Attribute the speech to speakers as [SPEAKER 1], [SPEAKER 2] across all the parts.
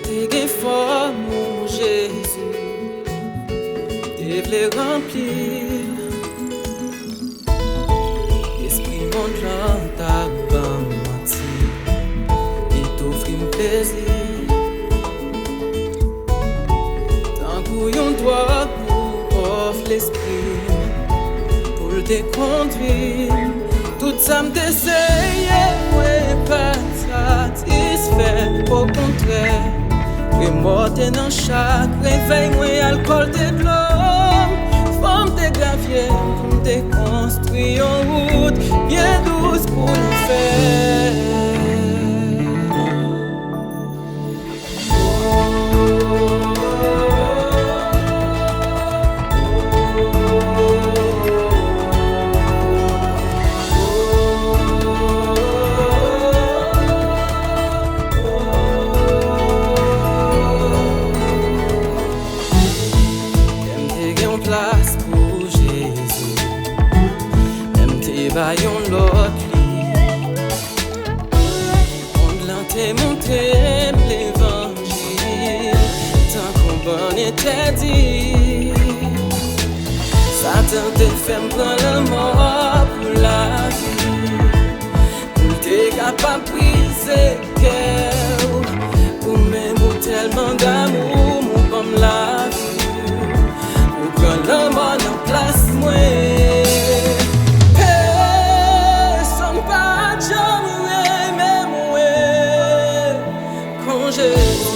[SPEAKER 1] te gen forme, mon Jésus, te vle remplir. Esprit mon plan ta ban menti, et t'offrir mon plaisir. Tant qu'on doit pour offre l'esprit, pour te conduire. Tout ça m'dessaye, moi pas satisfait, au contraire. Et mort dans chaque réveil, moi alcool de l'homme. Forme de gravier, pour me construire en route, bien douce pour le faire. Place pour Jésus, même tes baillons l'autre lit. On l'a te montré l'évangile, tant qu'on bon était dit. Satan te fait prendre la mort pour la vie, pour t'es capable de briser cœur, pour même tellement d'amour, mon comme la vie. Quand l'homme en place, moi, personne pas jamais mais moi, quand Jésus.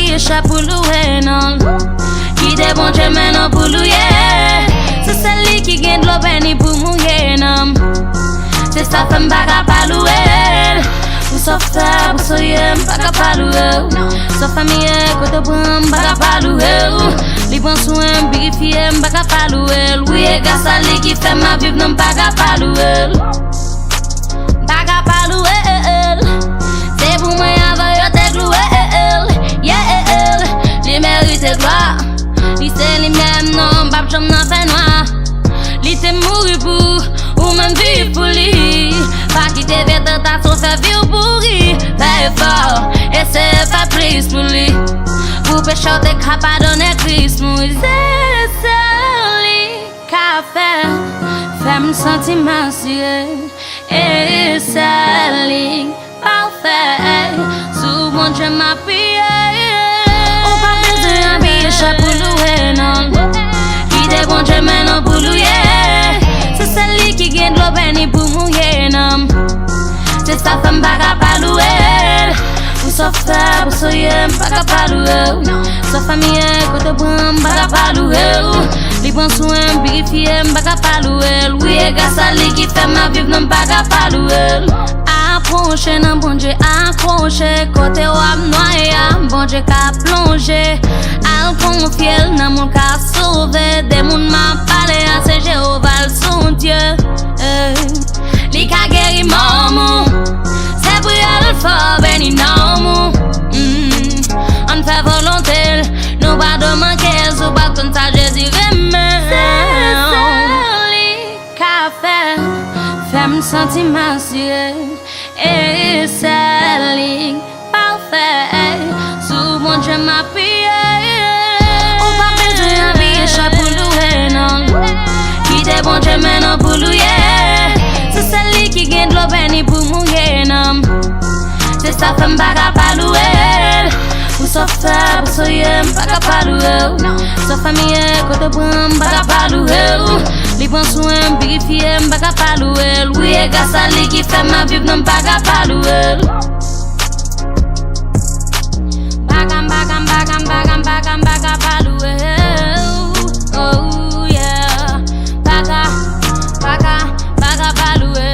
[SPEAKER 2] habillé chapeau loué non. Qui des bons Dieu maintenant pour louer. C'est celle qui gagne de l'eau béni pour mouiller non. C'est sa femme baga pas louer. Pour sauveter, pour soyer, baga pas louer. Sa famille côté bon baga pas louer. Les bons soins purifiés baga pas louer. Oui et gars sali qui fait ma vie non baga pas louer. Baga pas louer. C'est pour moi avant yo te louer. Yeah, les mérites gloire. Li c'est les mêmes non, bab j'en n'en fais noir. Li t'es mouru pour, ou même vivre pour lui. Pas quitter vite ta sauce, faire vivre pour lui. Fais fort, et c'est pas plus pour lui. Pour pécher, t'es capable de donner Christ, mouille. C'est celui qu'a fait me sentir massée. Et celui parfait, sous mon Dieu m'a prié. On pas besoin d'habiller chapeau loué, non. Qui des bons Dieu maintenant pour louer. C'est celle qui gagne de l'eau béni pour mouiller, non. C'est sa femme baga pas louer. Pour sauveter, pour soyer, baga pas louer. Sa famille côté bon baga pas louer. Les bons soins purifiés baga pas louer. Oui et gars sali qui fait ma vie non baga pas louer. Accroché nan bon Dieu accroché. Côté wap noyé, bon Dieu qu'a plongé. Al confier nan mon qu'a sauvé. Des moun m'a parlé à c'est Jéhovah son Dieu. Li qu'a guéri mon c'est pour y'a fort béni non mou. On fait volonté, nous pas de manquer. Sous pas comme ça Jésus remet. C'est celui qu'a fait me sentir massée. Et celle parfait, sous mon Dieu m'a prié. On pas besoin d'habiller chapeau loué, non. Qui des bons Dieu maintenant pour louer. C'est celle qui gagne de l'eau béni pour mouiller, non. C'est sa femme baga pas louer. Pour sauveter, pour soyer, baga pas louer. Sa famille côté bon baga pas louer. Les bons soins purifiés baga pas louer. Oui et gars sali qui fait ma vie non baga pas louer. Bagam pas louer. Oh yeah. Baga pas louer.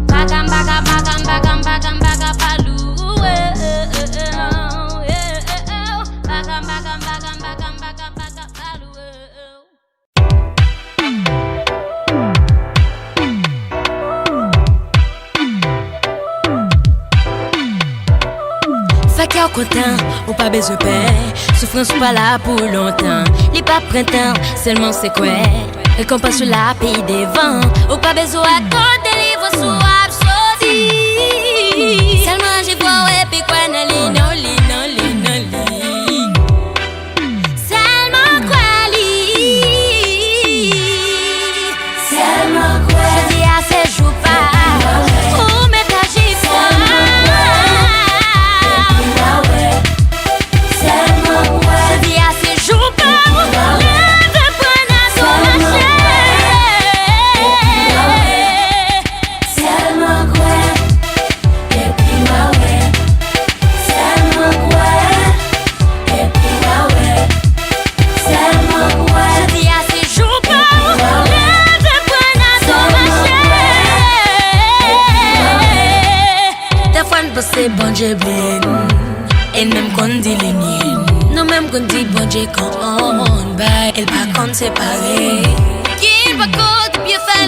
[SPEAKER 2] Bagam pas louer. Fait qu'il y a content, ou pas besoin de paix. Souffrance pas là pour longtemps. Les pas printemps, seulement c'est quoi. Et qu'on passe sur la pays des vents. Ou pas besoin de délivre sous absodi. Seulement j'y vois et puis quoi n'a li, non li, non li, non li. Seulement quoi li. Seulement quoi. Je dis à ces jours pas. Ou mettre à j'y c'est bon Dieu bien. Et même qu'on dit les miennes. Nous même qu'on dit bon Dieu qu'on on bat. Elle pas qu'on séparer. Qu'il va côté bien faire